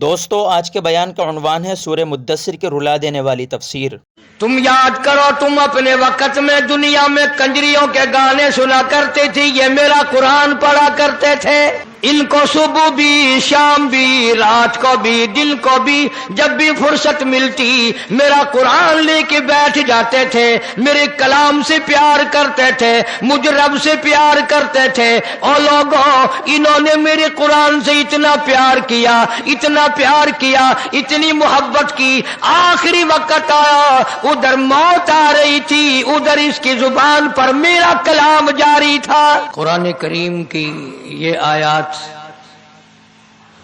دوستو آج کے بیان کا عنوان ہے سورہ مدثر کی رلا دینے والی تفسیر۔ تم یاد کرو تم اپنے وقت میں دنیا میں کنجریوں کے گانے سنا کرتے تھی، یہ میرا قرآن پڑھا کرتے تھے، ان کو صبح بھی شام بھی رات کو بھی دن کو بھی جب بھی فرصت ملتی میرا قرآن لے کے بیٹھ جاتے تھے، میرے کلام سے پیار کرتے تھے، مجھ رب سے پیار کرتے تھے۔ اور لوگوں انہوں نے میرے قرآن سے اتنا پیار کیا، اتنا پیار کیا، اتنی محبت کی، آخری وقت آیا ادھر موت آ رہی تھی، ادھر اس کی زبان پر میرا کلام جاری تھا۔ قرآن کریم کی یہ آیات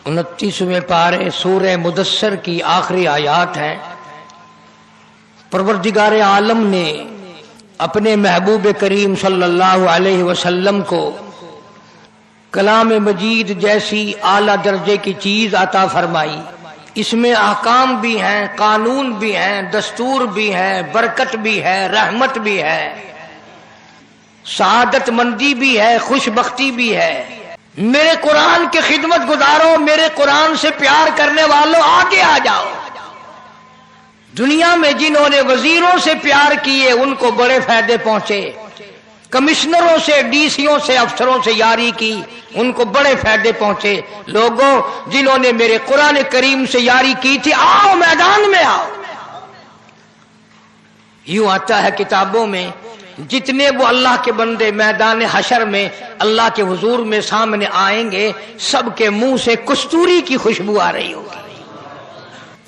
29ویں پارے سورہ مدثر کی آخری آیات ہیں۔ پروردگار عالم نے اپنے محبوب کریم صلی اللہ علیہ وسلم کو کلام مجید جیسی اعلیٰ درجے کی چیز عطا فرمائی، اس میں احکام بھی ہیں، قانون بھی ہیں، دستور بھی ہے، برکت بھی ہے، رحمت بھی ہے، سعادت مندی بھی ہے، خوش بختی بھی ہے۔ میرے قرآن کی خدمت گزارو، میرے قرآن سے پیار کرنے والوں آگے آ جاؤ۔ دنیا میں جنہوں نے وزیروں سے پیار کیے ان کو بڑے فائدے پہنچے، کمشنروں سے، ڈی سیوں سے، افسروں سے یاری کی ان کو بڑے فائدے پہنچے۔ لوگوں جنہوں نے میرے قرآن کریم سے یاری کی تھی آؤ میدان میں آؤ۔ یوں آتا ہے کتابوں میں جتنے وہ اللہ کے بندے میدان حشر میں اللہ کے حضور میں سامنے آئیں گے سب کے منہ سے کستوری کی خوشبو آ رہی ہوگی،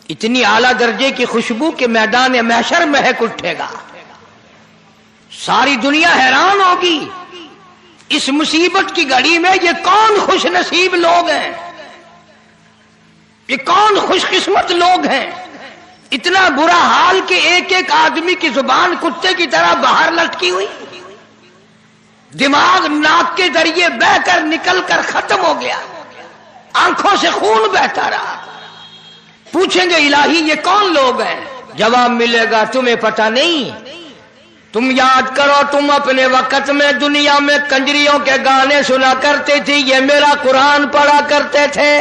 اتنی اعلیٰ درجے کی خوشبو کہ میدان محشر مہک اٹھے گا، ساری دنیا حیران ہوگی اس مصیبت کی گھڑی میں یہ کون خوش نصیب لوگ ہیں، یہ کون خوش قسمت لوگ ہیں۔ اتنا برا حال کہ ایک ایک آدمی کی زبان کتے کی طرح باہر لٹکی ہوئی، دماغ ناک کے ذریعے بہہ کر نکل کر ختم ہو گیا، آنکھوں سے خون بہتا رہا۔ پوچھیں گے الہی یہ کون لوگ ہیں؟ جواب ملے گا تمہیں پتہ نہیں۔ تم یاد کرو تم اپنے وقت میں دنیا میں کنجریوں کے گانے سنا کرتے تھی، یہ میرا قرآن پڑھا کرتے تھے،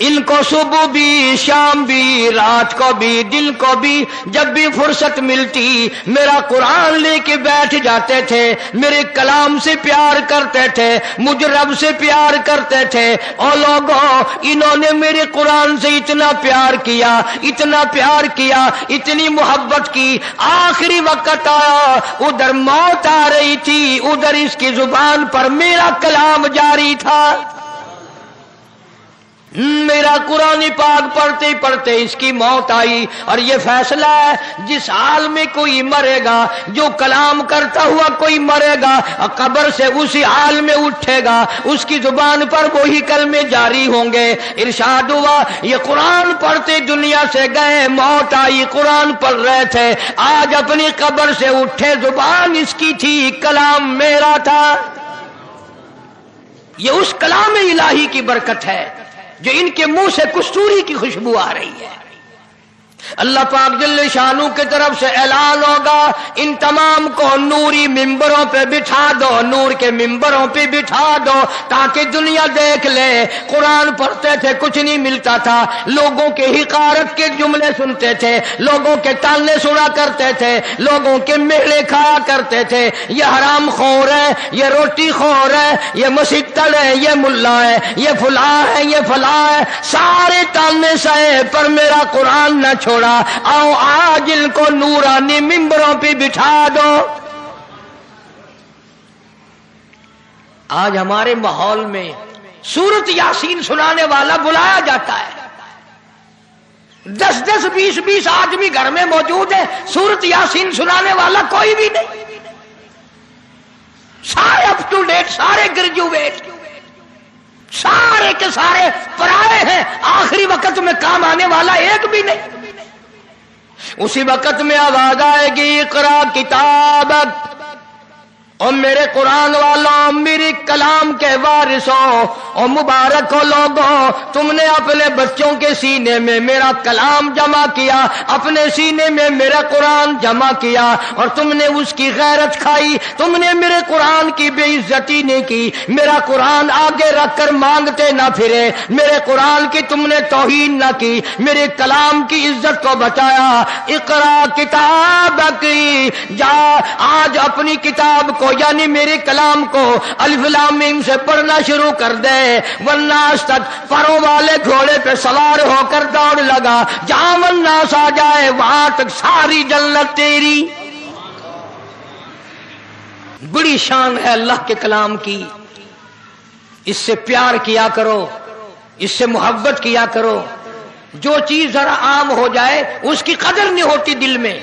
ان کو صبح بھی شام بھی رات کو بھی دن کو بھی جب بھی فرصت ملتی میرا قرآن لے کے بیٹھ جاتے تھے، میرے کلام سے پیار کرتے تھے، مجھ رب سے پیار کرتے تھے۔ اور لوگوں انہوں نے میرے قرآن سے اتنا پیار کیا، اتنا پیار کیا، اتنی محبت کی، آخری وقت آیا ادھر موت آ رہی تھی، ادھر اس کی زبان پر میرا کلام جاری تھا۔ میرا قرآن پاک پڑھتے پڑھتے اس کی موت آئی، اور یہ فیصلہ ہے جس حال میں کوئی مرے گا، جو کلام کرتا ہوا کوئی مرے گا قبر سے اسی حال میں اٹھے گا، اس کی زبان پر وہی کلمے جاری ہوں گے۔ ارشاد ہوا یہ قرآن پڑھتے دنیا سے گئے، موت آئی، قرآن پڑھ رہے تھے، آج اپنی قبر سے اٹھے، زبان اس کی تھی، کلام میرا تھا۔ یہ اس کلام الہی کی برکت ہے جو ان کے منہ سے کستوری کی خوشبو آ رہی ہے۔ اللہ پاک جل شانہ کی طرف سے اعلان ہوگا ان تمام کو نوری ممبروں پہ بٹھا دو، نور کے ممبروں پہ بٹھا دو تاکہ دنیا دیکھ لے۔ قرآن پڑھتے تھے کچھ نہیں ملتا تھا، لوگوں کے حقارت کے جملے سنتے تھے، لوگوں کے تانے سنا کرتے تھے، لوگوں کے میلے کھایا کرتے تھے، یہ حرام خور ہے، یہ روٹی خور ہے، یہ مسیتر ہے، یہ ملا ہے، یہ فلاں ہے، یہ فلاں ہے، سارے تانے سہے پر میرا قرآن نہ چھوڑا۔ آؤ آج ان کو نورانی ممبروں پہ بٹھا دو۔ آج ہمارے ماحول میں سورت یاسین سنانے والا بلایا جاتا ہے، 10 20 آدمی گھر میں موجود ہے، سورت یاسین سنانے والا کوئی بھی نہیں، سارے اپ ٹو ڈیٹ، سارے گریجویٹ، سارے کے سارے پرائے ہیں، آخری وقت میں کام آنے والا ایک بھی نہیں۔ اسی وقت میں آواز آئے گی اقرا کتابک اور میرے قرآن والوں، میری کلام کے وارثوں اور مبارک ہو لوگوں، تم نے اپنے بچوں کے سینے میں میرا کلام جمع کیا، اپنے سینے میں میرا قرآن جمع کیا، اور تم نے اس کی غیرت کھائی، تم نے میرے قرآن کی بے عزتی نہیں کی، میرا قرآن آگے رکھ کر مانگتے نہ پھرے، میرے قرآن کی تم نے توہین نہ کی، میرے کلام کی عزت کو بچایا۔ اقرا کتابک، جا آج اپنی کتاب کو یعنی میرے کلام کو الف لام میم سے پڑھنا شروع کر دے، والناس تک پروں والے گھوڑے پہ سوار ہو کر دوڑ لگا، جہاں والناس آ جائے وہاں تک ساری جنت تیری۔ بڑی شان ہے اللہ کے کلام کی، اس سے پیار کیا کرو، اس سے محبت کیا کرو۔ جو چیز ذرا عام ہو جائے اس کی قدر نہیں ہوتی دل میں۔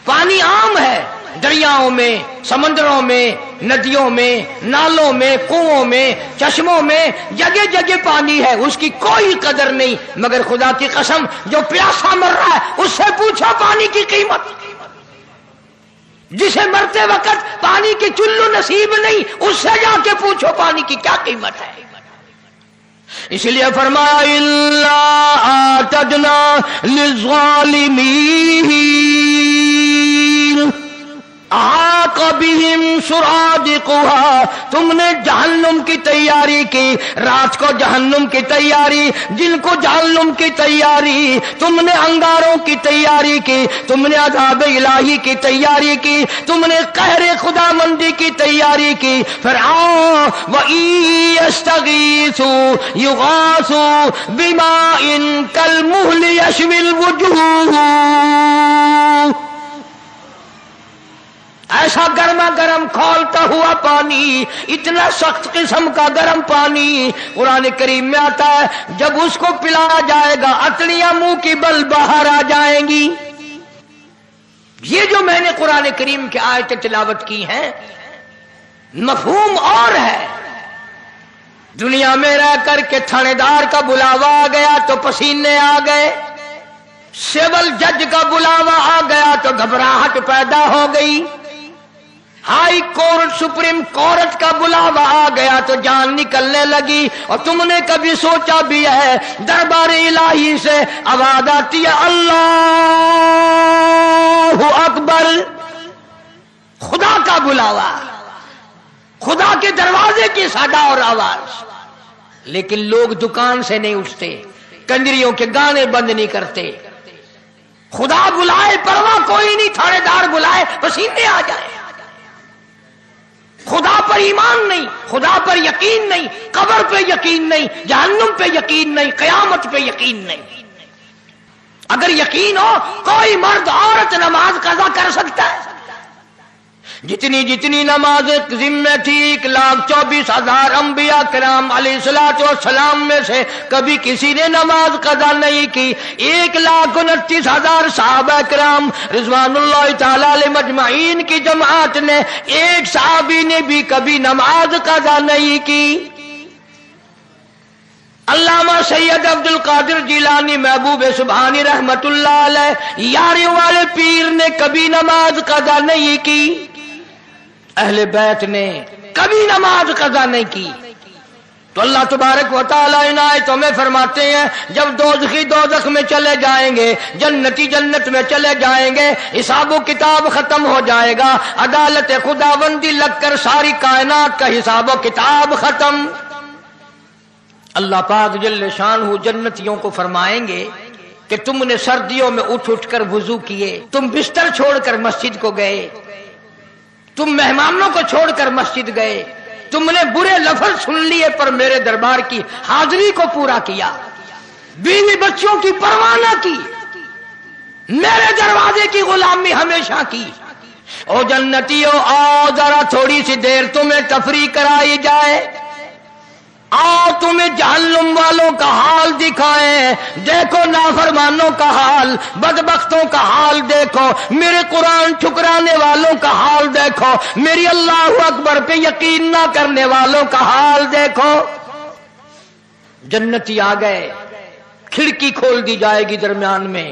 پانی عام ہے، دریاؤں میں، سمندروں میں، ندیوں میں، نالوں میں، کنووں میں، چشموں میں، جگہ جگہ پانی ہے، اس کی کوئی قدر نہیں، مگر خدا کی قسم جو پیاسا مر رہا ہے اس سے پوچھو پانی کی قیمت۔ جسے مرتے وقت پانی کی چلو نصیب نہیں، اس سے جا کے پوچھو پانی کی کیا قیمت ہے۔ اس لیے فرمایا الا اعتدنا للظالمین احاط بہم سرادقها، تم نے جہنم کی تیاری کی، رات کو جہنم کی تیاری، جن کو جہنم کی تیاری، تم نے انگاروں کی تیاری کی، تم نے عذاب الہی کی تیاری کی، تم نے قہر خدا مندی کی تیاری کی۔ فرعون وَإِن يَسْتَغِيثُوا يُغَاثُوا بِمَاءٍ كَالْمُهْلِ يَشْوِي الْوُجُوهَ، ایسا گرما گرم کھولتا ہوا پانی، اتنا سخت قسم کا گرم پانی قرآن کریم میں آتا ہے، جب اس کو پلایا جائے گا اتڑیاں منہ کی بل باہر آ جائیں گی۔ یہ جو میں نے قرآن کریم کی آیتیں تلاوت کی ہیں، مفہوم اور ہے۔ دنیا میں رہ کر کے تھانے دار کا بلاوا آ گیا تو پسینے آ گئے، سول جج کا بلاوا آ گیا تو گھبراہٹ پیدا ہو گئی، ہائی کورٹ سپریم کورٹ کا بلاوا آ گیا تو جان نکلنے لگی۔ اور تم نے کبھی سوچا بھی ہے دربار الہی سے آواز آتی ہے اللہ اکبر، خدا کا بلاوا، خدا کے دروازے کی صدا اور آواز، لیکن لوگ دکان سے نہیں اٹھتے، کنجریوں کے گانے بند نہیں کرتے۔ خدا بلائے پرواہ کوئی نہیں، تھانے دار بلائے پسینے آ جائے۔ خدا پر ایمان نہیں، خدا پر یقین نہیں، قبر پہ یقین نہیں، جہنم پہ یقین نہیں، قیامت پہ یقین نہیں۔ اگر یقین ہو کوئی مرد عورت نماز قضا کر سکتا ہے۔ جتنی نمازیں ذمہ تھی 1,24,000 انبیاء کرام علیہ الصلوۃ والسلام میں سے کبھی کسی نے نماز قضا نہیں کی۔ 1,29,000 صحابہ کرام رضوان اللہ تعالی علیہ مجمعین کی جماعت نے، ایک صحابی نے بھی کبھی نماز قضا نہیں کی۔ علامہ سید عبد القادر جیلانی محبوب سبحانی رحمت اللہ علیہ یاریوں والے پیر نے کبھی نماز قضا نہیں کی، اہل بیت نے کبھی نماز قضا نہیں کی۔ تو اللہ تبارک و تعالیٰ عنایتوں میں فرماتے ہیں جب دوزخی دوزخ میں چلے جائیں گے، جنتی جنت میں چلے جائیں گے، حساب و کتاب ختم ہو جائے گا، عدالت خداوندی لگ کر ساری کائنات کا حساب و کتاب ختم۔ اللہ پاک جل شانہ جنتیوں کو فرمائیں گے کہ تم نے سردیوں میں اٹھ اٹھ کر وضو کیے، تم بستر چھوڑ کر مسجد کو گئے، تم مہمانوں کو چھوڑ کر مسجد گئے، تم نے برے لفظ سن لیے پر میرے دربار کی حاضری کو پورا کیا، بیوی بچوں کی پرواہ نہ کی، میرے دروازے کی غلامی ہمیشہ کی۔ او جنتیوں آؤ ذرا تھوڑی سی دیر تمہیں تفریح کرائی جائے، آؤ تمہیں جہنم والوں کا حال دکھائیں، دیکھو نافرمانوں کا حال، بدبختوں کا حال دیکھو، میرے قرآن ٹھکرانے والوں کا حال دیکھو، میری اللہ اکبر پہ یقین نہ کرنے والوں کا حال دیکھو۔ جنتی آ گئے، کھڑکی کھول دی جائے گی درمیان میں،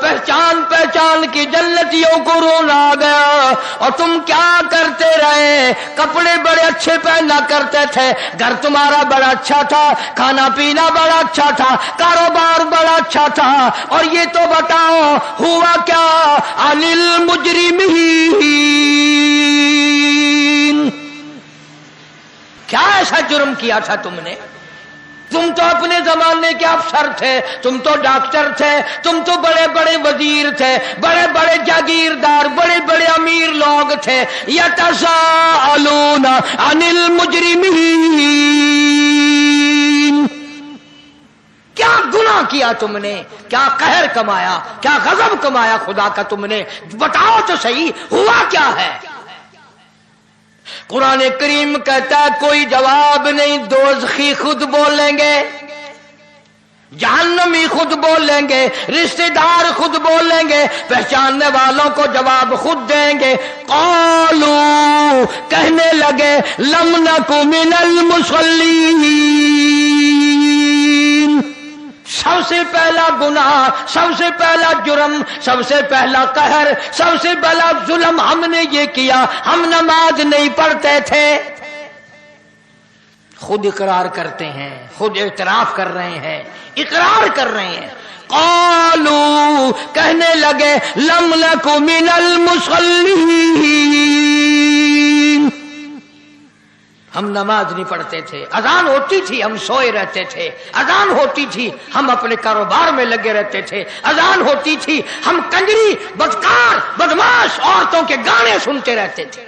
پہچان پہچان کی جنتیوں کو رونا آ گیا، اور تم کیا کرتے رہے؟ کپڑے بڑے اچھے پہنا کرتے تھے، گھر تمہارا بڑا اچھا تھا، کھانا پینا بڑا اچھا تھا، کاروبار بڑا اچھا تھا، اور یہ تو بتاؤ ہوا کیا؟ عن المجرمین، کیا ایسا جرم کیا تھا تم نے؟ تم تو اپنے زمانے کے افسر تھے، تم تو ڈاکٹر تھے، تم تو بڑے بڑے وزیر تھے، بڑے بڑے جاگیردار، بڑے بڑے امیر لوگ تھے۔ یتساءلون عن المجرمین، کیا گناہ کیا تم نے؟ کیا قہر کمایا؟ کیا غضب کمایا خدا کا تم نے؟ بتاؤ تو صحیح، ہوا کیا ہے؟ قرآن کریم کہتا ہے کوئی جواب نہیں، دوزخی خود بولیں گے، جہنمی خود بولیں گے، رشتہ دار خود بولیں گے، پہچاننے والوں کو جواب خود دیں گے۔ قالو، کہنے لگے، لم نک من المصلین، سب سے پہلا گناہ، سب سے پہلا جرم، سب سے پہلا قہر، سب سے پہلا ظلم ہم نے یہ کیا، ہم نماز نہیں پڑھتے تھے۔ خود اقرار کرتے ہیں، خود اعتراف کر رہے ہیں، اقرار کر رہے ہیں۔ قالو، کہنے لگے، لم نک من المصلین، ہم نماز نہیں پڑھتے تھے، اذان ہوتی تھی ہم سوئے رہتے تھے، اذان ہوتی تھی ہم اپنے کاروبار میں لگے رہتے تھے، اذان ہوتی تھی ہم کنجری، بدکار، بدماش عورتوں کے گانے سنتے رہتے تھے۔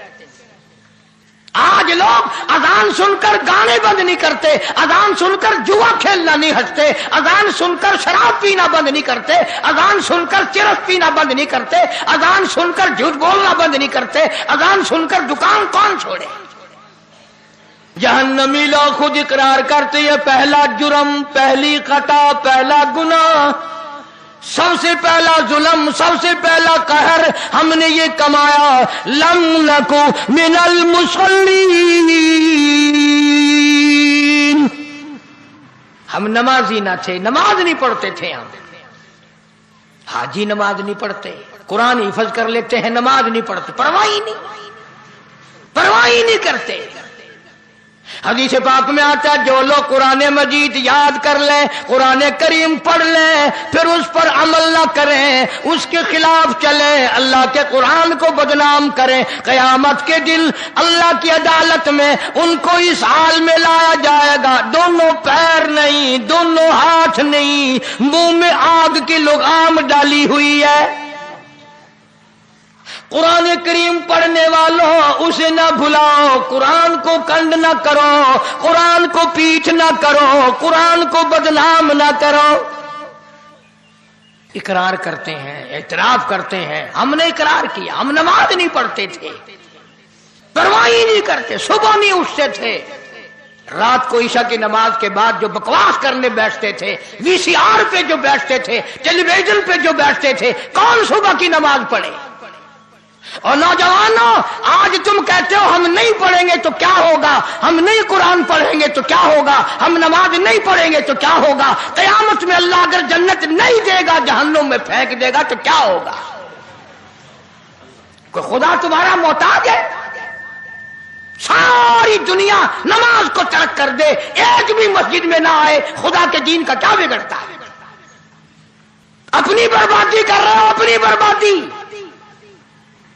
آج لوگ اذان سن کر گانے بند نہیں کرتے، اذان سن کر جوا کھیلنا نہیں ہٹتے، اذان سن کر شراب پینا بند نہیں کرتے، اذان سن کر چرس پینا بند نہیں کرتے، اذان سن کر جھوٹ بولنا بند نہیں کرتے، اذان سن کر دکان کون چھوڑے؟ جہنمی لوگ خود اقرار کرتے ہیں پہلا جرم، پہلی خطا، پہلا گناہ، سب سے پہلا ظلم، سب سے پہلا قہر ہم نے یہ کمایا۔ لم نکو من المصلین، ہم نمازی نہ تھے، نماز نہیں پڑھتے تھے ہم۔ حاجی نماز نہیں پڑھتے، قرآن حفظ کر لیتے ہیں، نماز نہیں پڑھتے، پرواہ ہی نہیں کرتے۔ حدیث پاک میں آتا ہے جو لوگ قرآن مجید یاد کر لیں، قرآن کریم پڑھ لیں، پھر اس پر عمل نہ کریں، اس کے خلاف چلیں، اللہ کے قرآن کو بدنام کریں، قیامت کے دن اللہ کی عدالت میں ان کو اس حال میں لایا جائے گا، دونوں پیر نہیں، دونوں ہاتھ نہیں، منہ میں آگ کی لگام ڈالی ہوئی ہے۔ قرآن کریم پڑھنے والوں اسے نہ بھلاؤ، قرآن کو کنڈ نہ کرو، قرآن کو پیٹھ نہ کرو، قرآن کو بدنام نہ کرو۔ اقرار کرتے ہیں، اعتراف کرتے ہیں، ہم نے اقرار کیا، ہم نماز نہیں پڑھتے تھے، پرواہ نہیں کرتے، صبح نہیں اٹھتے تھے، رات کو عشاء کی نماز کے بعد جو بکواس کرنے بیٹھتے تھے، وی سی آر پہ جو بیٹھتے تھے، ٹیلی ویژن پہ جو بیٹھتے تھے، کون صبح کی نماز پڑھے؟ اور نوجوانوں، آج تم کہتے ہو ہم نہیں پڑھیں گے تو کیا ہوگا، ہم نہیں قرآن پڑھیں گے تو کیا ہوگا، ہم نماز نہیں پڑھیں گے تو کیا ہوگا، قیامت میں اللہ اگر جنت نہیں دے گا، جہنم میں پھینک دے گا تو کیا ہوگا؟ کوئی خدا تمہارا محتاج ہے؟ ساری دنیا نماز کو ترک کر دے، ایک بھی مسجد میں نہ آئے، خدا کے دین کا کیا بگڑتا ہے؟ اپنی بربادی کر رہے ہو، اپنی بربادی۔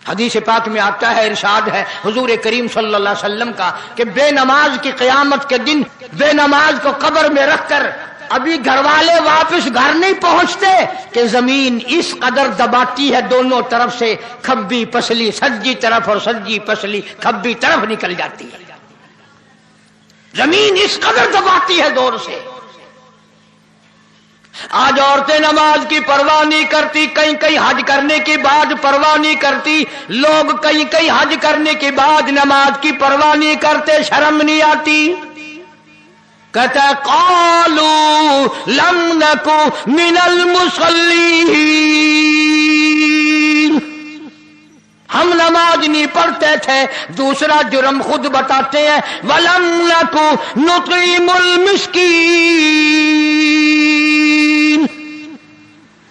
حدیث پاک میں آتا ہے، ارشاد ہے حضور کریم صلی اللہ علیہ وسلم کا کہ بے نماز کی قیامت کے دن بے نماز کو قبر میں رکھ کر ابھی گھر والے واپس گھر نہیں پہنچتے کہ زمین اس قدر دباتی ہے دونوں طرف سے، کھبی پسلی سجی طرف اور سجی پسلی کھبی طرف نکل جاتی ہے، زمین اس قدر دباتی ہے دور سے۔ آج عورتیں نماز کی پرواہ نہیں کرتی، کہیں کہیں حج کرنے کے بعد پرواہ نہیں کرتی، لوگ کہیں کہیں حج کرنے کے بعد نماز کی پرواہ نہیں کرتے، شرم نہیں آتی۔ کہتا ہے قالوا لم نکو من المصلین، ہم نماز نہیں پڑھتے تھے۔ دوسرا جرم خود بتاتے ہیں، وَلَمْ نَكُ نُطْعِمُ الْمِسْكِينَ،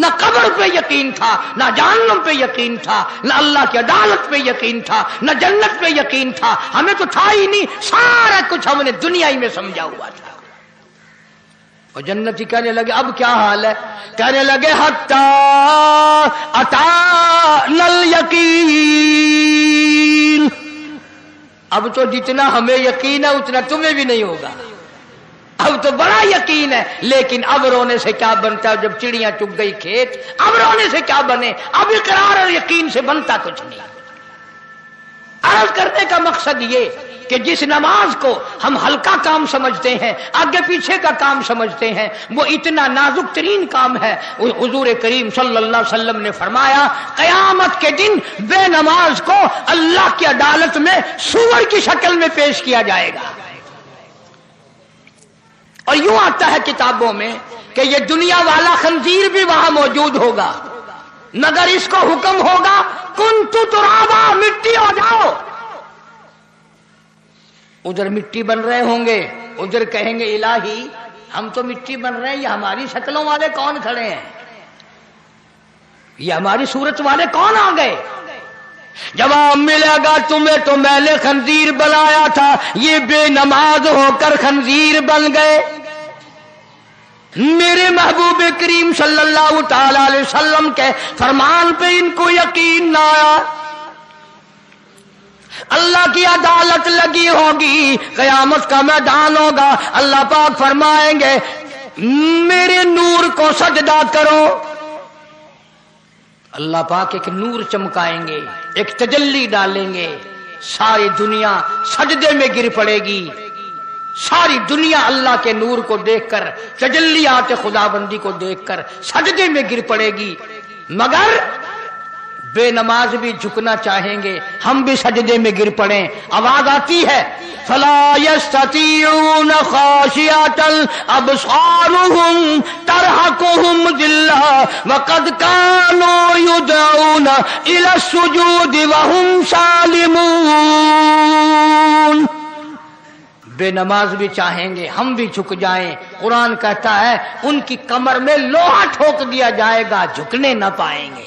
نہ قبر پہ یقین تھا، نہ جہنم پہ یقین تھا، نہ اللہ کی عدالت پہ یقین تھا، نہ جنت پہ یقین تھا، ہمیں تو تھا ہی نہیں، سارا کچھ ہم نے دنیا ہی میں سمجھا ہوا تھا۔ اور جنتی کہنے لگے اب کیا حال ہے؟ کہنے لگے حتی اتانا الیقین، اب تو جتنا ہمیں یقین ہے اتنا تمہیں بھی نہیں ہوگا، اب تو بڑا یقین ہے، لیکن اب رونے سے کیا بنتا ہے؟ جب چڑیاں چگ گئی کھیت، اب رونے سے کیا بنے؟ اب اقرار اور یقین سے بنتا کچھ نہیں۔ عرض کرنے کا مقصد یہ کہ جس نماز کو ہم ہلکا کام سمجھتے ہیں، آگے پیچھے کا کام سمجھتے ہیں، وہ اتنا نازک ترین کام ہے۔ حضور کریم صلی اللہ علیہ وسلم نے فرمایا قیامت کے دن بے نماز کو اللہ کی عدالت میں سور کی شکل میں پیش کیا جائے گا، اور یوں آتا ہے کتابوں میں کہ یہ دنیا والا خنزیر بھی وہاں موجود ہوگا، مگر اس کو حکم ہوگا کنتو ترابا، مٹی ہو جاؤ۔ ادھر مٹی بن رہے ہوں گے، ادھر کہیں گے الہی ہم تو مٹی بن رہے ہیں، یہ ہماری شکلوں والے کون کھڑے ہیں، یہ ہماری صورت والے کون آ گئے؟ جواب ملے گا تمہیں تو میں نے خنزیر بنایا تھا، یہ بے نماز ہو کر خنزیر بن گئے۔ میرے محبوب کریم صلی اللہ تعالی علیہ وسلم کے فرمان پہ ان کو یقین نہ آیا، اللہ کی عدالت لگی ہوگی، قیامت کا میدان ہوگا، اللہ پاک فرمائیں گے میرے نور کو سجدہ کرو۔ اللہ پاک ایک نور چمکائیں گے، ایک تجلی ڈالیں گے، ساری دنیا سجدے میں گر پڑے گی، ساری دنیا اللہ کے نور کو دیکھ کر، تجلیات خداوندی کو دیکھ کر سجدے میں گر پڑے گی، مگر بے نماز بھی جھکنا چاہیں گے، ہم بھی سجدے میں گر پڑیں۔ آواز آتی ہے فلا يستطيعون خاشعة أبصارهم ترهقهم ذلة وقد كانوا يدعون إلى السجود وهم سالمون۔ بے نماز بھی چاہیں گے ہم بھی جھک جائیں، قرآن کہتا ہے ان کی کمر میں لوہا ٹھوک دیا جائے گا، جھکنے نہ پائیں گے،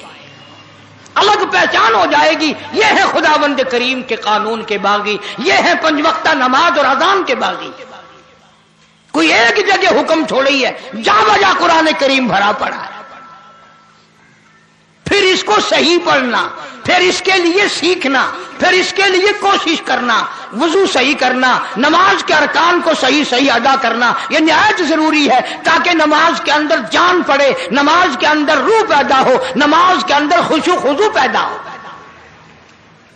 الگ پہچان ہو جائے گی۔ یہ ہے خداوند کریم کے قانون کے باغی، یہ ہے پنج وقتہ نماز اور اذان کے باغی۔ کوئی ایک جگہ حکم چھوڑی ہے، جا بجا قرآن کریم بھرا پڑا ہے، پھر اس کو صحیح پڑھنا، پھر اس کے لیے سیکھنا، پھر اس کے لیے کوشش کرنا، وضو صحیح کرنا، نماز کے ارکان کو صحیح صحیح ادا کرنا، یہ نہایت ضروری ہے تاکہ نماز کے اندر جان پڑے، نماز کے اندر روح پیدا ہو، نماز کے اندر خشوع خضوع پیدا ہو۔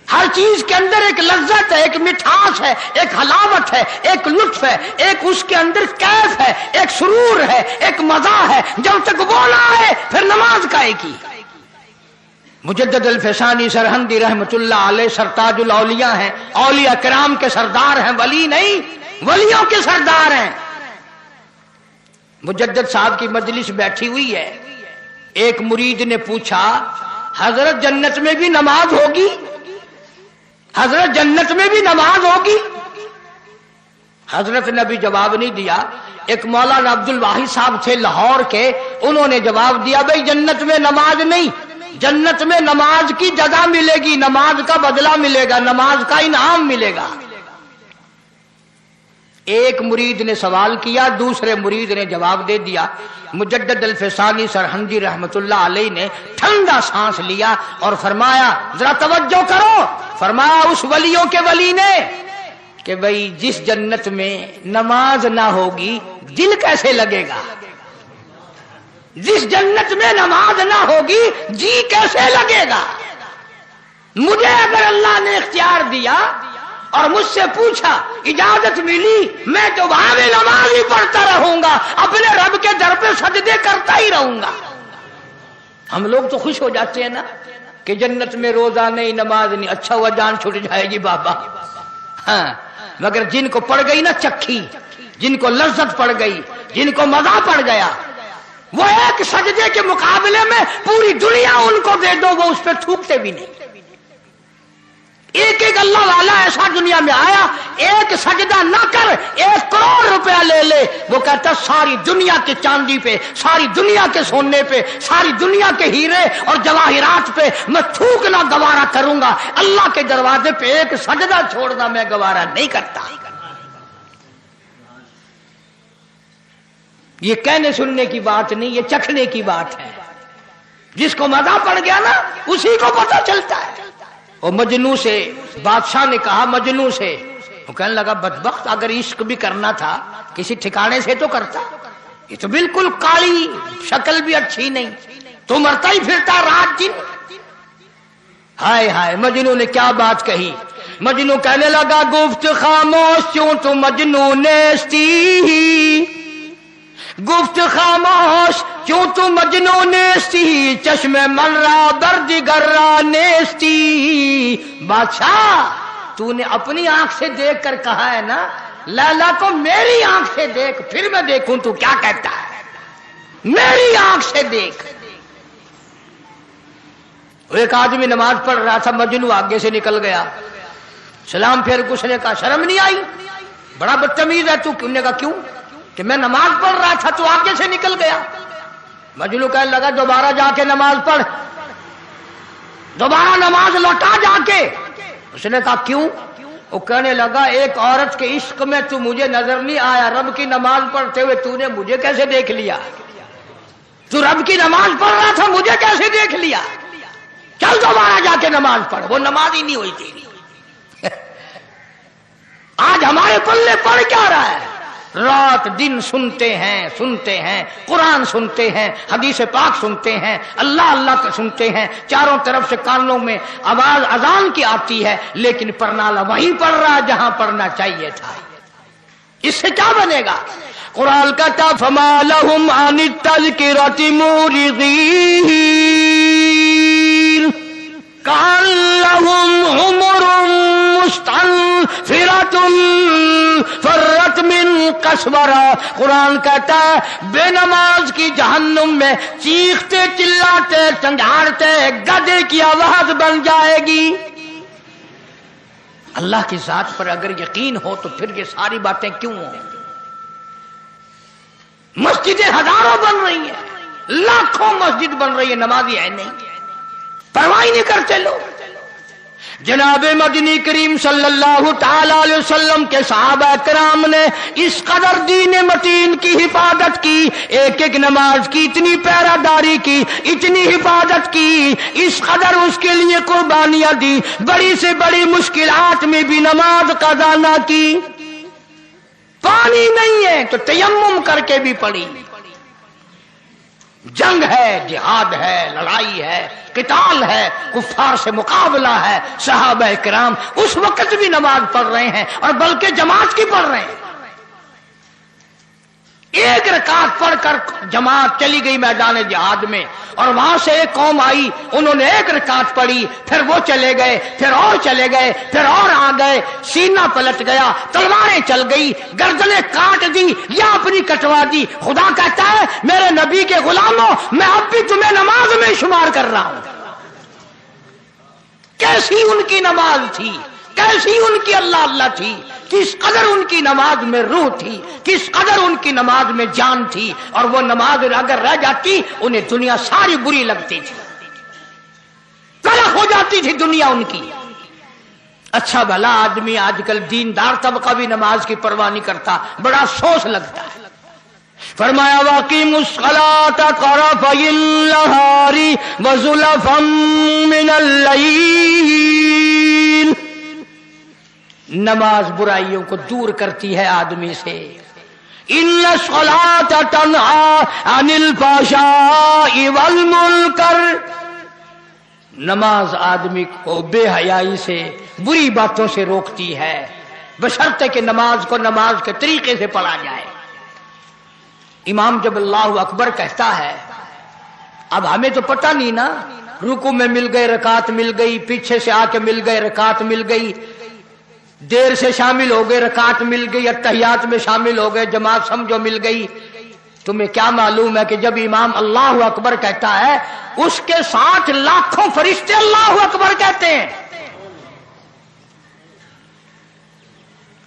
ہر چیز کے اندر ایک لذت ہے، ایک مٹھاس ہے، ایک حلاوت ہے، ایک لطف ہے، ایک اس کے اندر کیف ہے، ایک سرور ہے، ایک مزہ ہے۔ جب تک وہ نہ آئے پھر نماز کائے کی؟ مجدد الفسانی سرہندی رحمت اللہ علیہ سرتاج الاولیاء ہیں، اولیاء کرام کے سردار ہیں، ولی نہیں، ولیوں کے سردار ہیں۔ مجدد صاحب کی مجلس بیٹھی ہوئی ہے، ایک مرید نے پوچھا حضرت جنت میں بھی نماز ہوگی؟ حضرت جنت میں بھی نماز ہوگی؟ حضرت نے بھی جواب نہیں دیا۔ ایک مولانا عبد الواحد صاحب تھے لاہور کے، انہوں نے جواب دیا بھائی جنت میں نماز نہیں، جنت میں نماز کی جزا ملے گی، نماز کا بدلہ ملے گا، نماز کا انعام ملے گا۔ ایک مرید نے سوال کیا، دوسرے مرید نے جواب دے دیا۔ مجدد الفسانی سرہندی رحمت اللہ علیہ نے ٹھنڈا سانس لیا اور فرمایا ذرا توجہ کرو، فرمایا اس ولیوں کے ولی نے کہ بھئی جس جنت میں نماز نہ ہوگی دل کیسے لگے گا، جس جنت میں نماز نہ ہوگی جی کیسے لگے گا؟ مجھے اگر اللہ نے اختیار دیا اور مجھ سے پوچھا، اجازت ملی، میں تو وہاں بھی نماز ہی پڑھتا رہوں گا، اپنے رب کے در پہ سجدے کرتا ہی رہوں گا۔ ہم لوگ تو خوش ہو جاتے ہیں نا کہ جنت میں روزہ نہیں، نماز نہیں، اچھا ہوا جان چھٹ جائے گی بابا۔ ہاں، مگر جن کو پڑ گئی نا چکھی، جن کو لذت پڑ گئی، جن کو مزہ پڑ گیا، وہ ایک سجدے کے مقابلے میں پوری دنیا ان کو دے دو وہ اس پہ تھوکتے بھی نہیں۔ ایک ایک اللہ والا ایسا دنیا میں آیا، ایک سجدہ نہ کر 1 کروڑ روپیہ لے لے، وہ کہتا ساری دنیا کے چاندی پہ، ساری دنیا کے سونے پہ، ساری دنیا کے ہیرے اور جواہرات پہ میں تھوکنا گوارا کروں گا، اللہ کے دروازے پہ ایک سجدہ چھوڑنا میں گوارا نہیں کرتا۔ یہ کہنے سننے کی بات نہیں، یہ چکھنے کی بات ہے۔ جس کو مزہ پڑ گیا نا اسی کو پتہ چلتا ہے۔ اور مجنو سے بادشاہ نے کہا، مجنو سے، وہ کہنے لگا بدبخت، اگر عشق بھی کرنا تھا کسی ٹھکانے سے تو کرتا، یہ تو بالکل کالی، شکل بھی اچھی نہیں، تو مرتا ہی پھرتا رات دن۔ ہائے ہائے، مجنو نے کیا بات کہی۔ مجنو کہنے لگا گفت خاموش کیوں تو مجنو نیستی، گفت خاموش کیوں تو مجنو نیستی، چشم مرا بردگرا نیستی۔ بادشاہ تو نے اپنی آنکھ سے دیکھ کر کہا ہے نا، لیلا کو میری آنکھ سے دیکھ، پھر میں دیکھوں تو کیا کہتا ہے، میری آنکھ سے دیکھ۔ ایک آدمی نماز پڑھ رہا تھا، مجنو آگے سے نکل گیا، سلام پھیر کچھ نے کہا شرم نہیں آئی، بڑا بدتمیز ہے تو۔ نے کہا کیوں؟ کہ میں نماز پڑھ رہا تھا تو آگے سے نکل گیا۔ مجنو کہنے لگا دوبارہ جا کے نماز پڑھ، دوبارہ نماز لوٹا جا کے۔ اس نے کہا کیوں؟ وہ کہنے لگا ایک عورت کے عشق میں تو مجھے نظر نہیں آیا، رب کی نماز پڑھتے ہوئے تو نے مجھے کیسے دیکھ لیا؟ تو رب کی نماز پڑھ رہا تھا، مجھے کیسے دیکھ لیا؟ چل دوبارہ جا کے نماز پڑھ۔ وہ نماز ہی نہیں ہوئی تھی۔ آج ہمارے پلے پڑ کیا رہا ہے؟ رات دن سنتے ہیں قرآن سنتے ہیں، حدیث پاک سنتے ہیں، اللہ اللہ کا سنتے ہیں، چاروں طرف سے کانوں میں آواز اذان کی آتی ہے، لیکن پرنالہ وہیں پڑھ رہا جہاں پڑھنا چاہیے تھا۔ اس سے کیا بنے گا؟ قرآن کہتا فما لہم عن التذکرۃ معرضین کأنہم حمر مستنفرۃ فرت من قسورہ۔ قرآن کہتا ہے بے نماز کی جہنم میں چیختے چلاتے چنڈھاڑتے گدھے کی آواز بن جائے گی۔ اللہ کی ذات پر اگر یقین ہو تو پھر یہ ساری باتیں کیوں ہوں؟ مسجدیں ہزاروں بن رہی ہیں، لاکھوں مسجد بن رہی ہے، نمازی ہے نہیں، پرواہ نہیں کرتے لوگ۔ جناب مدنی کریم صلی اللہ تعالی علیہ وسلم کے صحابہ کرام نے اس قدر دین متین کی حفاظت کی، ایک ایک نماز کی اتنی پہرہ داری کی، اتنی حفاظت کی، اس قدر اس کے لیے قربانیاں دی، بڑی سے بڑی مشکلات میں بھی نماز قضا نہ کی۔ پانی نہیں ہے تو تیمم کر کے بھی پڑھی، جنگ ہے، جہاد ہے، لڑائی ہے، قتال ہے، کفار سے مقابلہ ہے، صحابہ کرام اس وقت بھی نماز پڑھ رہے ہیں، اور بلکہ جماعت کی پڑھ رہے ہیں۔ ایک رکعت پڑھ کر جماعت چلی گئی میدان جہاد میں، اور وہاں سے ایک قوم آئی، انہوں نے ایک رکعت پڑھی، پھر وہ چلے گئے، پھر اور چلے گئے، پھر اور آ گئے، سینہ پلٹ گیا، تلواریں چل گئی، گردنیں کاٹ دی یا اپنی کٹوا دی۔ خدا کہتا ہے میرے نبی کے غلاموں، میں اب بھی تمہیں نماز میں شمار کر رہا ہوں۔ کیسی ان کی نماز تھی، کیسی ان کی اللہ اللہ تھی، کس قدر ان کی نماز میں روح تھی، کس قدر ان کی نماز میں جان تھی، اور وہ نماز اگر رہ جاتی انہیں دنیا ساری بری لگتی تھی، تلخ ہو جاتی تھی دنیا ان کی۔ اچھا بھلا آدمی آج کل دیندار طبقہ بھی نماز کی پرواہ نہیں کرتا، بڑا افسوس لگتا ہے۔ فرمایا وَأَقِیمُوا الصَّلَاةَ طَرَفَیِ النَّہَارِ وَزُلَفًا مِنَ اللَّیلِ۔ نماز برائیوں کو دور کرتی ہے آدمی سے۔ إِنَّ الصَّلَاةَ تَنْہَىٰ عَنِ الْفَحْشَاءِ وَالْمُنکَرِ۔ نماز آدمی کو بے حیائی سے، بری باتوں سے روکتی ہے، بشرطے کہ نماز کو نماز کے طریقے سے پڑھا جائے۔ امام جب اللہ اکبر کہتا ہے، اب ہمیں تو پتہ نہیں نا، رکوع میں مل گئے رکعت مل گئی، پیچھے سے آ کے مل گئے رکعت مل گئی، دیر سے شامل ہو گئے رکعت مل گئی، اتحیات میں شامل ہو گئے، جماعت سمجھو مل گئی۔ تمہیں کیا معلوم ہے کہ جب امام اللہ اکبر کہتا ہے اس کے ساتھ لاکھوں فرشتے اللہ اکبر کہتے ہیں۔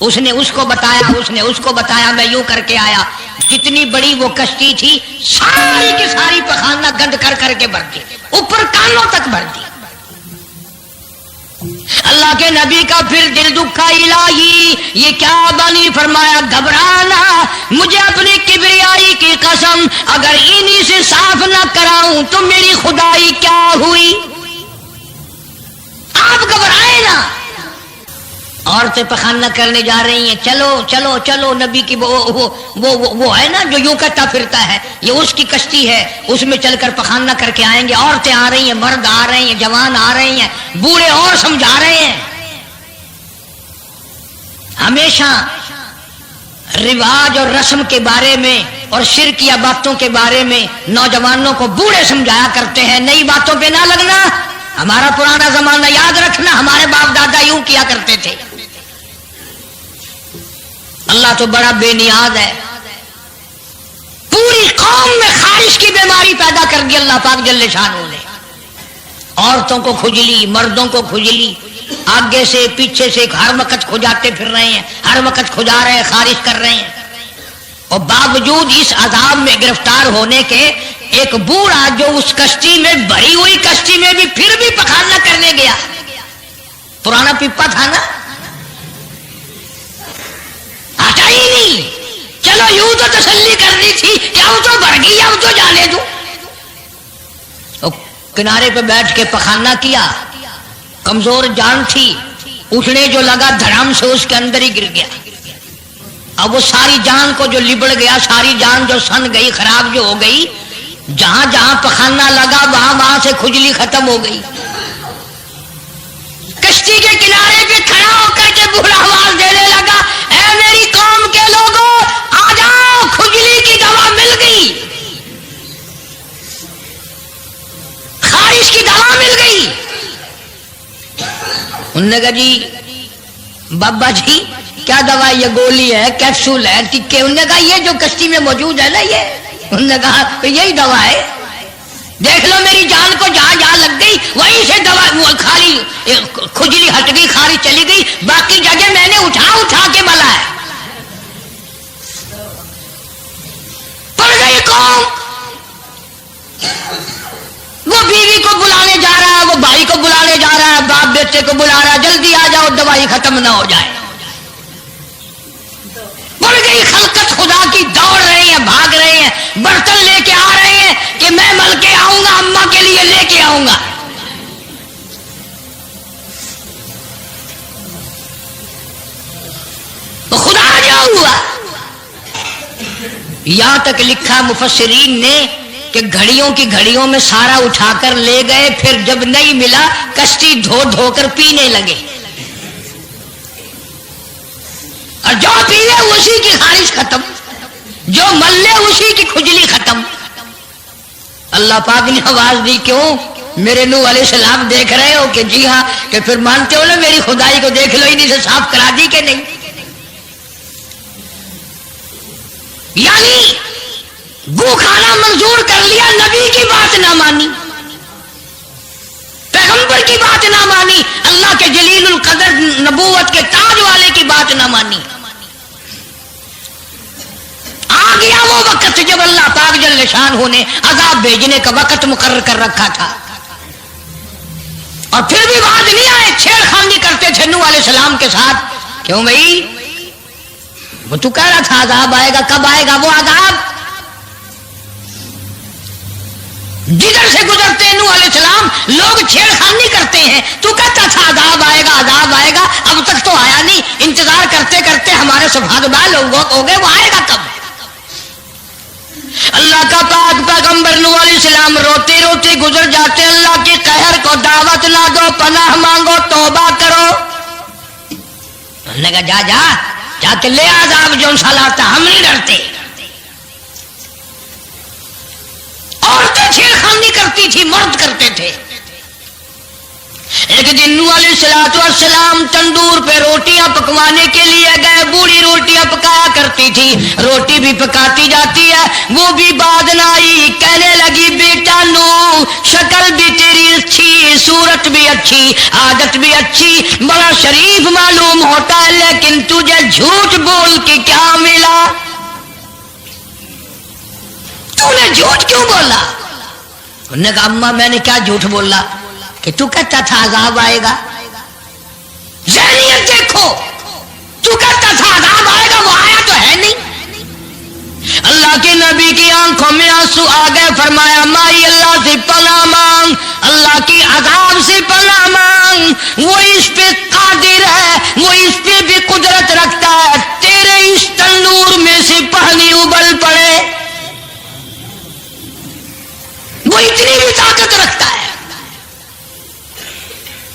اس نے اس کو بتایا، اس نے اس کو بتایا، میں یوں کر کے آیا. جتنی بڑی وہ کشتی تھی ساری کی ساری پخانہ گند کر کر کے بھر دی، اوپر کانوں تک بھر دی. اللہ کے نبی کا پھر دل دکھا، الہی یہ کیا بانی؟ فرمایا گھبرانا، مجھے اپنی کبریائی کی قسم اگر انہی سے صاف نہ کراؤں تو میری خدائی کیا ہوئی؟ آپ گھبرائے نا. عورتیں پخانہ کرنے جا رہی ہیں، چلو چلو چلو. نبی کی وہ ہے نا جو یوں کرتا پھرتا ہے، یہ اس کی کشتی ہے، اس میں چل کر پخانہ کر کے آئیں گے. عورتیں آ رہی ہیں، مرد آ رہے ہیں، جوان آ رہے ہیں، بوڑھے اور سمجھا رہے ہیں. ہمیشہ رواج اور رسم کے بارے میں اور شرکیہ باتوں کے بارے میں نوجوانوں کو بوڑھے سمجھایا کرتے ہیں. نئی باتوں پہ نہ لگنا، ہمارا پرانا زمانہ یاد رکھنا، ہمارے باپ دادا یوں کیا کرتے تھے. اللہ تو بڑا بے نیاز ہے. پوری قوم میں خارش کی بیماری پیدا کر دی اللہ پاک جل شانہ نے. عورتوں کو کھجلی، مردوں کو کھجلی، آگے سے پیچھے سے ہر وقت کھجاتے پھر رہے ہیں، ہر وقت کھجا رہے ہیں، خارش کر رہے ہیں. اور باوجود اس عذاب میں گرفتار ہونے کے ایک بوڑھا جو اس کشتی میں بھری ہوئی کشتی میں بھی پھر بھی پخانہ کرنے گیا. پرانا پپا تھا نا، ہٹا ہی نہیں. چلو یوں تو تسلی کرنی تھی کہ اب تو بڑھ گئی، اب تو جانے دو. کنارے پہ بیٹھ کے پخانہ کیا، کمزور جان تھی، اٹھنے جو لگا دھڑام سے اس کے اندر ہی گر گیا. اب وہ ساری جان کو جو لبڑ گیا، ساری جان جو سن گئی، خراب جو ہو گئی، جہاں جہاں پخانہ لگا وہاں وہاں سے کھجلی ختم ہو گئی. کشتی کے کنارے پہ کھڑا ہو کر کے بوڑھا آواز دینے لگا، اے میری قوم کے لوگوں آ جاؤ، کھجلی کی دوا مل گئی، خارش کی دوا مل گئی. انہوں نے کہا جی بابا جی کیا دوا؟ یہ گولی ہے، کیپسول ہے، ٹکے. انہوں نے کہا یہ جو کشتی میں موجود ہے نا یہ. انہوں نے کہا یہی دوا ہے، دیکھ لو میری جان کو جہاں جہاں لگ گئی وہیں سے دوا خالی کھجلی ہٹ گئی، خارش چلی گئی، باقی جگہ میں نے اٹھا اٹھا کے ملا ہے. پڑ گئی قوم. وہ بیوی کو بلانے جا رہا ہے، وہ بھائی کو بلانے جا رہا ہے، باپ بیٹے کو بلا رہا ہے، جلدی آ جاؤ دوائی ختم نہ ہو جائے. پڑ گئی خلقت خدا کی، دوڑ رہے ہیں، بھاگ رہے ہیں، برتن لے کے آ رہے ہیں کہ میں مل کے آؤں گا، اماں کے لیے لے کے آؤں گا. تو خدا جو ہوا. یہاں تک لکھا مفسرین نے کہ گھڑیوں کی گھڑیوں میں سارا اٹھا کر لے گئے، پھر جب نہیں ملا کشتی دھو دھو کر پینے لگے، اور جو پیے اسی کی خارش ختم، جو ملے اسی کی کھجلی ختم. اللہ پاک نے آواز دی، کیوں میرے نوح علیہ السلام دیکھ رہے ہو؟ کہ جی ہاں. کہ پھر مانتے ہو نا میری خدائی کو؟ دیکھ لو انہیں سے صاف کرا دی کہ نہیں. یعنی وہ کھانا منظور کر لیا، نبی کی بات نہ مانی، پیغمبر کی بات نہ مانی، اللہ کے جلیل القدر نبوت کے تاج والے کی بات نہ مانی. آ گیا وہ وقت جب اللہ پاک جل شانہ نے عذاب بھیجنے کا وقت مقرر کر رکھا تھا، اور پھر بھی باز نہیں آئے. چھیڑ خانی کرتے تھے نوح علیہ السلام کے ساتھ. کیوں بھائی؟ وہ تو کہہ رہا تھا عذاب آئے گا، کب آئے گا وہ عذاب؟ جدھر سے گزرتے نوح علیہ السلام لوگ چھیڑ خانی کرتے ہیں. تو کہتا تھا عذاب آئے گا، عذاب آئے گا، اب تک تو آیا نہیں. انتظار کرتے کرتے ہمارے سبحان لوگ ہو گئے، وہ آئے گا کب؟ اللہ کا پاک پیغمبر نوح علیہ السلام روتے روتے گزر جاتے. اللہ کے قہر کو دعوت نہ دو، پناہ مانگو، توبہ کرو. انہوں نے کہا جا جا جا کے لے عذاب جو سلاتا، ہم نہیں ڈرتے. عورتیں چھیڑ خانی کرتی تھی، مرد کرتے تھے. ایک دن نوح علیہ السلام تندور پہ روٹیاں پکوانے کے لیے گئے. بوڑھی روٹی روٹیاں پکایا کرتی تھی، روٹی بھی پکاتی جاتی ہے، وہ بھی بعد نہ آئی، کہنے لگی بیٹا نو شکل بھی تیری اچھی، صورت بھی اچھی، عادت بھی اچھی، بڑا شریف معلوم ہوتا ہے، لیکن تجھے جھوٹ بول کے کیا ملا؟ تو نے جھوٹ کیوں بولا؟ انہوں نے کہا اماں میں نے کیا جھوٹ بولا؟ کہ تو کہتا تھا عذاب آئے گا۔ ذہنیت دیکھو، تو کہتا تھا عذاب آئے گا، وہ آیا تو ہے نہیں۔ اللہ کے نبی کی آنکھوں میں آنسو آ گئے، فرمایا مائی اللہ سے پناہ مانگ، اللہ کی عذاب سے پناہ مانگ، وہ اس پہ قادر ہے، وہ اس پہ بھی قدرت رکھتا ہے، تیرے اس تنور میں سے پانی ابل پڑے، وہ اتنی بھی طاقت رکھتا ہے۔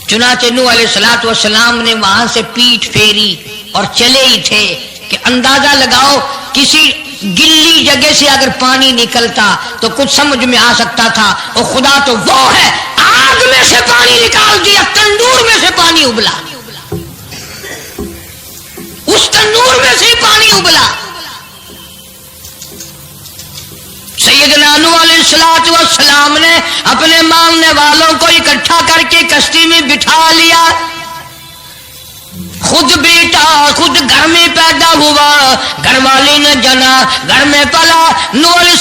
چنانچہ نوح علیہ السلام نے وہاں سے پیٹھ پھیری اور چلے ہی تھے کہ اندازہ لگاؤ کسی گلی جگہ سے اگر پانی نکلتا تو کچھ سمجھ میں آ سکتا تھا، اور خدا تو وہ ہے آگ میں سے پانی نکال دیا، تندور میں سے پانی ابلا، اس تندور میں سے پانی ابلا۔ سیدنا نوح علیہ السلام نے اپنے ماننے والوں کو اکٹھا کر کے کشتی میں بٹھا لیا، خود بیٹا خود گھر میں پیدا ہوا، گھر والی نے جنا، گھر میں پلا۔ نوح علیہ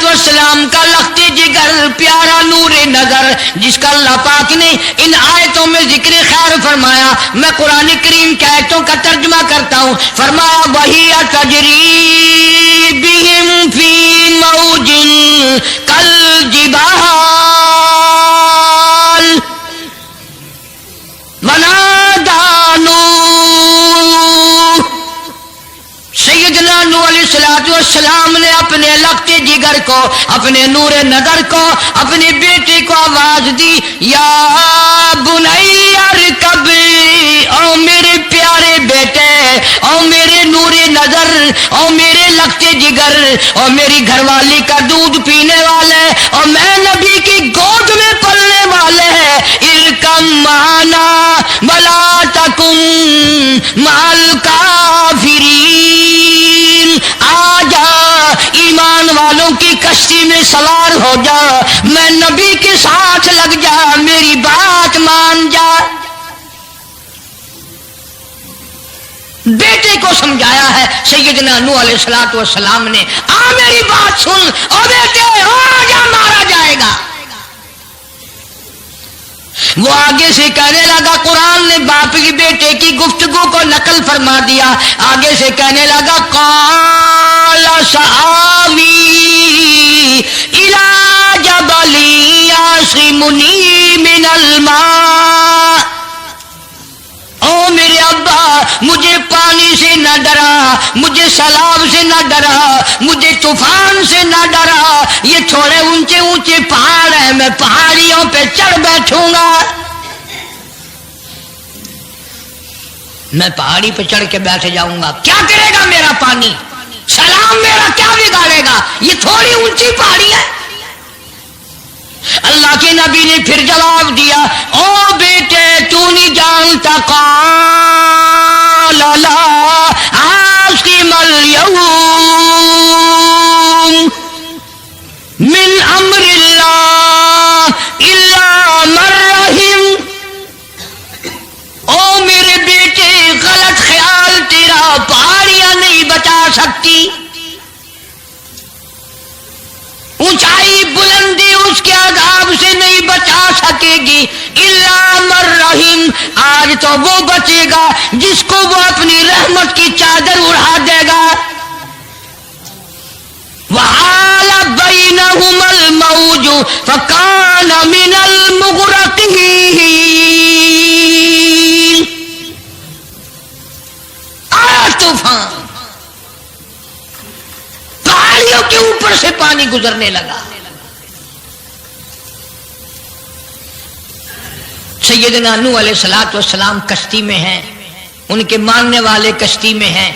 السلام کا لخت جگر پیارا نور نظر، جس کا اللہ پاک نے ان آیتوں میں ذکر خیر فرمایا، میں قرآن کریم کی آیتوں کا ترجمہ کرتا ہوں، فرمایا وہی تجری بہم فی موج کالجبال ونادى نوح۔ سیدنا نوح علیہ السلام نے اپنے لخت جگر کو، اپنے نور نظر کو، اپنے بیٹے کو آواز دی، یا بنی ارکب، او میرے پیارے بیٹے، او میرے نور نظر، او میرے لخت جگر، او میری گھر والی کا دودھ پینے والے، اور میں نبی کی گود میں پلنے والے ہیں، ارکم معنا ولا تکن مع الکافرین، آ جا ایمان والوں کی کشتی میں سوار ہو جا، میں نبی کے ساتھ لگ جا، میری بات مان جا۔ بیٹے کو سمجھایا ہے سیدنا نوح علیہ السلام نے، آ میری بات سن، او بیٹے آ جا، مارا جائے گا۔ وہ آگے سے کہنے لگا، قرآن نے باپ کی بیٹے کی گفتگو کو نقل فرما دیا، آگے سے کہنے لگا قال سآوی الی جبل یعصمنی من الماء، او میرے ابا مجھے پانی سے نہ ڈرا، مجھے سیلاب سے نہ ڈرا، مجھے طوفان سے نہ ڈرا، یہ تھوڑے اونچے اونچے پہاڑ ہیں، میں پہاڑیوں پہ چڑھ بیٹھوں گا، میں پہاڑی پہ چڑھ کے بیٹھ جاؤں گا، کیا کرے گا میرا پانی، سیلاب میرا کیا بگاڑے گا، یہ تھوڑی اونچی پہاڑی ہے۔ اللہ کے نبی نے پھر جواب دیا، او بیٹے تو نہیں جانتا، قال لا عاصم اليوم من امر اللہ الا من رحم، او میرے بیٹے غلط خیال تیرا، پہاڑیاں نہیں بچا سکتی، اونچائی بلندی اس کے عذاب سے نہیں بچا سکے گی، الا من رحم، آج تو وہ بچے گا جس کو وہ اپنی رحمت کی چادر اڑا دے گا۔ وحال بینہم الموج فکان من المغرقین، آیا طوفان، پہاڑیوں کے اوپر سے پانی گزرنے لگا۔ سیدنا نوح علیہ السلام کشتی میں ہیں، ان کے ماننے والے کشتی میں ہیں۔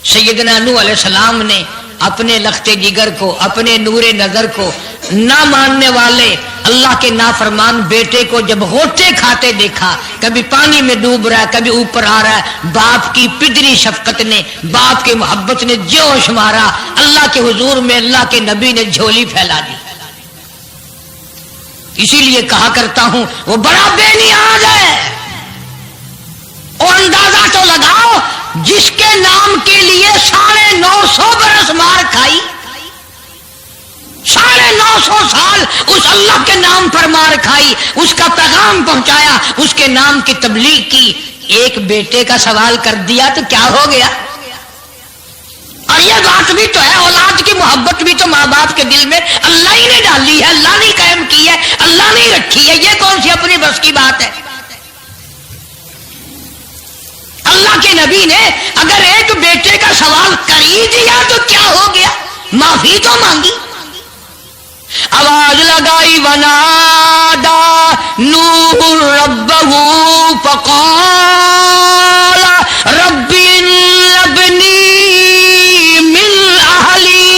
سیدنا نوح علیہ السلام نے اپنے لخت جگر کو، اپنے نور نظر کو، نہ ماننے والے اللہ کے نافرمان بیٹے کو جب غوطے کھاتے دیکھا، کبھی پانی میں ڈوب رہا ہے کبھی اوپر آ رہا ہے، باپ کی پدری شفقت نے، باپ کی محبت نے جوش مارا، اللہ کے حضور میں اللہ کے نبی نے جھولی پھیلا دی۔ اسی لیے کہا کرتا ہوں وہ بڑا بے نیاز ہے، اور اندازہ تو لگاؤ جس کے نام کے لیے 950 برس مار کھائی، 950 سال اس اللہ کے نام پر مار کھائی، اس کا پیغام پہنچایا، اس کے نام کی تبلیغ کی، ایک بیٹے کا سوال کر دیا تو کیا ہو گیا؟ اور یہ بات بھی تو ہے، اولاد کی محبت بھی تو ماں باپ کے دل میں اللہ ہی نے ڈالی ہے، اللہ نے قائم کی ہے، اللہ نے رکھی ہے، یہ کون سی اپنی بس کی بات ہے؟ اللہ کے نبی نے اگر ایک بیٹے کا سوال کر ہی دیا تو کیا ہو گیا؟ معافی تو مانگی، آواز لگائی، ونادا نوح ربہ فقال رب ابنی من اہلی۔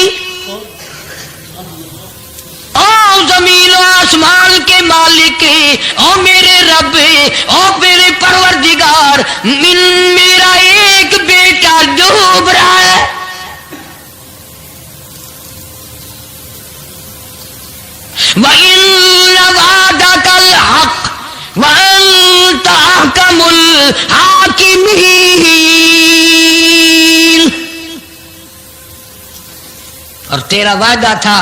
او زمین و آسمان کے مالک، او میرے رب، او میرے پروردگار، میرا ایک بیٹا ڈوب رہا ہے۔ وَإِنَّ وَعْدَكَ الْحَقُّ وَأَنْتَ أَحْكَمُ الْحَاكِمِينَ۔ اور تیرا وعدہ تھا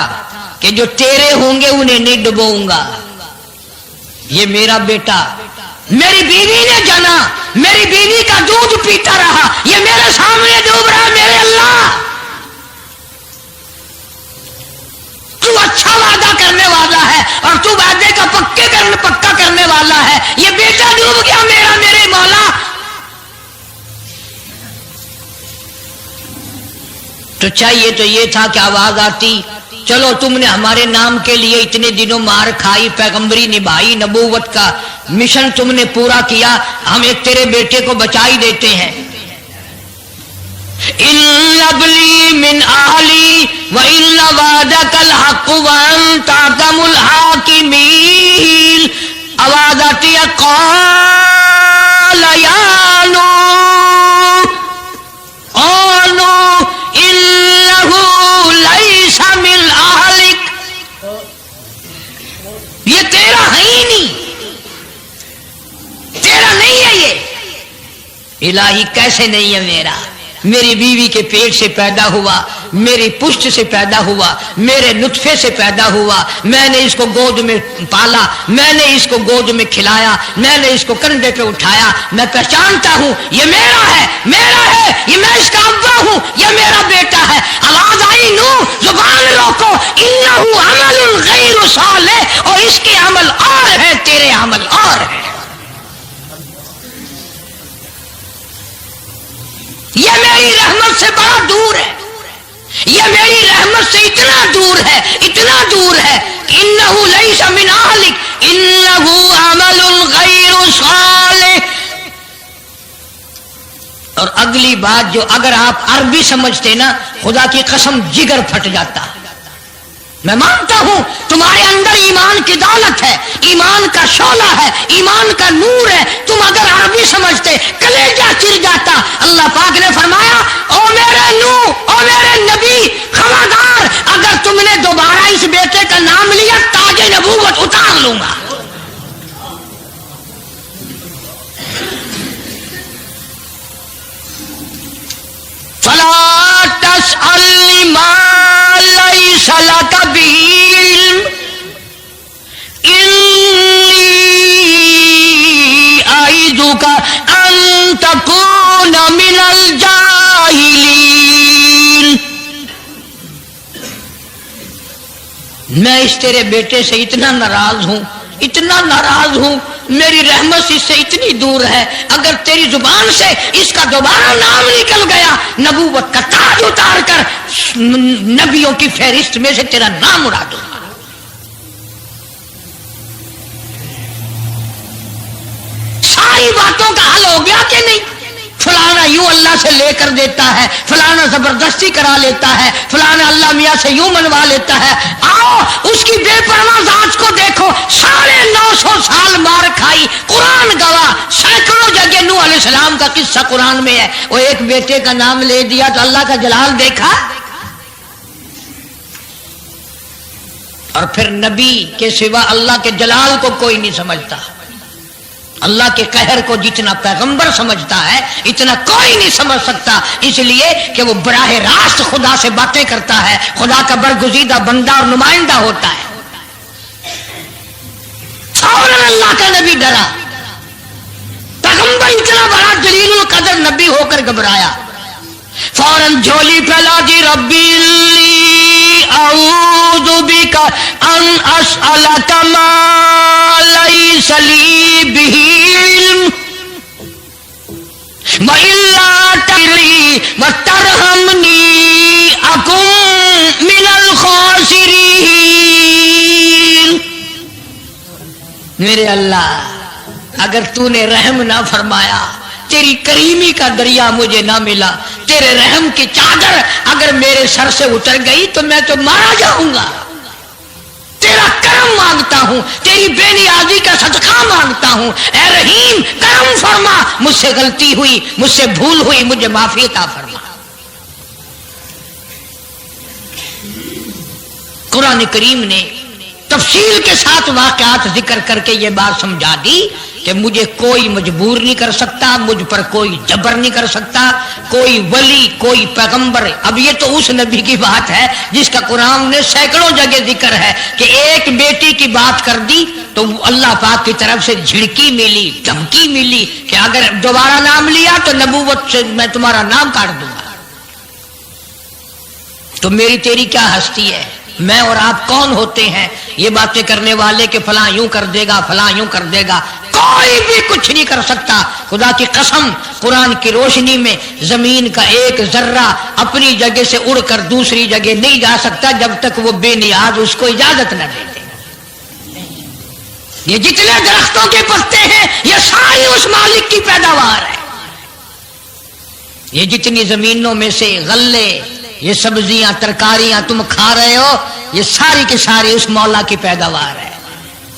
کہ جو تیرے ہوں گے انہیں نہیں ڈبوؤں گا۔ یہ میرا بیٹا میری بیوی نے جنا، میری بیوی کا دودھ پیتا رہا، یہ میرے سامنے ڈوب رہا ہے۔ میرے اللہ، تو اچھا وعدہ کرنے والا ہے اور تو وعدے کا پکا کرنے والا ہے، یہ بیٹا ڈوب گیا میرا، میرے مولا۔ تو چاہیے تو یہ تھا کہ آواز آتی، چلو تم نے ہمارے نام کے لیے اتنے دنوں مار کھائی، پیغمبری نبھائی، نبوت کا مشن تم نے پورا کیا، ہم ایک تیرے بیٹے کو بچا ہی دیتے ہیں۔ ان ابلی من اہلی وان وعدک الحق وانت احکم الحاکمین۔ آواز آتی ہے، قال یا نوح، او نوح انہ لیس من اہلک، یہ تیرا ہے ہی نہیں، تیرا نہیں ہے یہ۔ الہی کیسے نہیں ہے میرا؟ میری بیوی کے پیٹ سے پیدا ہوا، میری پشت سے پیدا ہوا، میرے نطفے سے پیدا ہوا، میں نے اس کو گود میں پالا، میں نے اس کو گود میں کھلایا، میں نے اس کو کندھے پہ اٹھایا، میں پہچانتا ہوں یہ میرا ہے، میرا ہے، یہ میں اس کا ابا ہوں، یہ میرا بیٹا ہے۔ آواز آئی، نوح زبان روکو، انہ عمل غیر صالح، اور اس کے عمل اور ہے، تیرے عمل اور ہے۔ یہ میری رحمت سے بڑا دور ہے، یہ میری رحمت سے اتنا دور ہے، اتنا دور ہے کہ انہ لیس من اہلک انہ عمل غیر صالح۔ اور اگلی بات جو اگر آپ عربی سمجھتے نا، خدا کی قسم جگر پھٹ جاتا۔ میں مانتا ہوں تمہارے اندر ایمان کی دولت ہے، ایمان کا شعلہ ہے، ایمان کا نور ہے، تم اگر عربی سمجھتے کلیجہ چر جاتا۔ اللہ پاک نے فرمایا، او میرے نوح، او میرے نبی، خبردار اگر تم نے دوبارہ اس بیٹے کا نام لیا تاج نبوت اتار لوں گا۔ فلا تسألنی ما لیس لک بہ علم انی اعظک ان تکون من الجاہلین۔ میں اس تیرے بیٹے سے اتنا ناراض ہوں، اتنا ناراض ہوں، میری رحمت اس سے اتنی دور ہے، اگر تیری زبان سے اس کا دوبارہ نام نکل گیا، نبوت کا تاج اتار کر نبیوں کی فہرست میں سے تیرا نام اڑا دوں گا۔ ساری باتوں کا حل ہو گیا کہ نہیں؟ فلانا یوں اللہ سے لے کر دیتا ہے، فلانا زبردستی کرا لیتا ہے، فلانا اللہ میاں سے یوں منوا لیتا ہے۔ آؤ اس کی بے پرواہ ذات کو دیکھو، 950 سال مار کھائی، قرآن گواہ، سینکڑوں جگہ نوح علیہ السلام کا قصہ قرآن میں ہے۔ وہ ایک بیٹے کا نام لے دیا تو اللہ کا جلال دیکھا۔ اور پھر نبی کے سوا اللہ کے جلال کو کوئی نہیں سمجھتا، اللہ کے قہر کو جتنا پیغمبر سمجھتا ہے اتنا کوئی نہیں سمجھ سکتا، اس لیے کہ وہ براہ راست خدا سے باتیں کرتا ہے، خدا کا برگزیدہ بندہ اور نمائندہ ہوتا ہے۔ فوراً اللہ کا نبی ڈرا، پیغمبر اتنا بڑا جلیل القدر نبی ہو کر گھبرایا، فوراً جھولی پھیلا دی، ربی اعوذ بک ان اسألک ما لیس لی بہ علم وإلا تغفر وترحمنی اکن من الخاسرین۔ میرے اللہ اگر تو نے رحم نہ فرمایا، تیری کریمی کا دریا مجھے نہ ملا، تیرے رحم کی چادر اگر میرے سر سے اتر گئی تو میں تو مارا جاؤں گا۔ تیرا کرم مانگتا ہوں، تیری بے نیازی کا صدقہ مانگتا ہوں، اے رحیم کرم فرما، مجھ سے غلطی ہوئی، مجھ سے بھول ہوئی، مجھے معافی عطا فرما۔ قرآن کریم نے تفصیل کے ساتھ واقعات ذکر کر کے یہ بات سمجھا دی کہ مجھے کوئی مجبور نہیں کر سکتا، مجھ پر کوئی جبر نہیں کر سکتا، کوئی ولی، کوئی پیغمبر۔ اب یہ تو اس نبی کی بات ہے جس کا قرآن نے سینکڑوں جگہ ذکر ہے کہ ایک بیٹی کی بات کر دی تو اللہ پاک کی طرف سے جھڑکی ملی، دھمکی ملی کہ اگر دوبارہ نام لیا تو نبوت سے میں تمہارا نام کاٹ دوں گا۔ تو میری تیری کیا ہستی ہے؟ میں اور آپ کون ہوتے ہیں یہ باتیں کرنے والے کہ فلاں یوں کر دے گا، فلاں یوں کر دے گا؟ کوئی بھی کچھ نہیں کر سکتا۔ خدا کی قسم قرآن کی روشنی میں زمین کا ایک ذرہ اپنی جگہ سے اڑ کر دوسری جگہ نہیں جا سکتا جب تک وہ بے نیاز اس کو اجازت نہ دے دے۔ یہ جتنے درختوں کے پتے ہیں یہ ساری اس مالک کی پیداوار ہے۔ یہ جتنی زمینوں میں سے غلے، یہ سبزیاں، ترکاریاں تم کھا رہے ہو، یہ ساری کی ساری اس مولا کی پیداوار ہے۔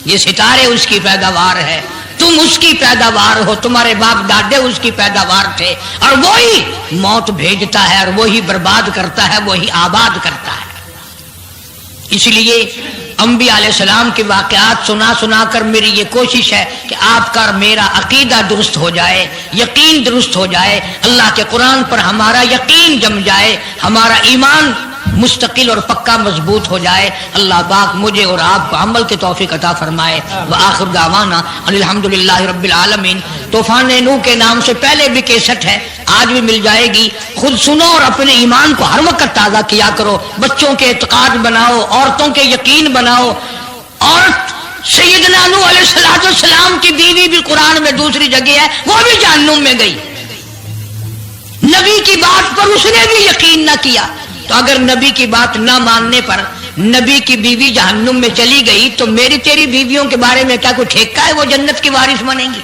یہ ستارے اس کی پیداوار ہے، تم اس کی پیداوار ہو، تمہارے باپ دادے اس کی پیداوار تھے، اور وہی موت بھیجتا ہے اور وہی برباد کرتا ہے، وہی آباد کرتا ہے۔ اس لیے انبیاء علیہ السلام کے واقعات سنا سنا کر میری یہ کوشش ہے کہ آپ کا اور میرا عقیدہ درست ہو جائے، یقین درست ہو جائے، اللہ کے قرآن پر ہمارا یقین جم جائے، ہمارا ایمان مستقل اور پکا مضبوط ہو جائے۔ اللہ پاک مجھے اور آپ کو عمل کی توفیق عطا فرمائے۔ وآخر دعوانا الحمدللہ رب العالمین۔ طوفان نوح کے نام سے پہلے بھی کیسٹ ہے، آج بھی مل جائے گی، خود سنو اور اپنے ایمان کو ہر وقت تازہ کیا کرو، بچوں کے اعتقاد بناؤ، عورتوں کے یقین بناؤ۔ اور سیدنا نوح علیہ السلام کی بیوی بھی قرآن میں دوسری جگہ ہے، وہ بھی جہنم میں گئی، نبی کی بات پر اس نے بھی یقین نہ کیا۔ تو اگر نبی کی بات نہ ماننے پر نبی کی بیوی جہنم میں چلی گئی تو میری تیری بیویوں کے بارے میں کیا کوئی ٹھیکہ ہے وہ جنت کی وارث بنیں گی؟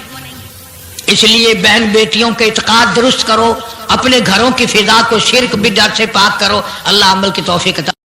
اس لیے بہن بیٹیوں کے اعتقاد درست کرو، اپنے گھروں کی فضا کو شرک بدعت سے پاک کرو۔ اللہ عمل کی توفیق عطا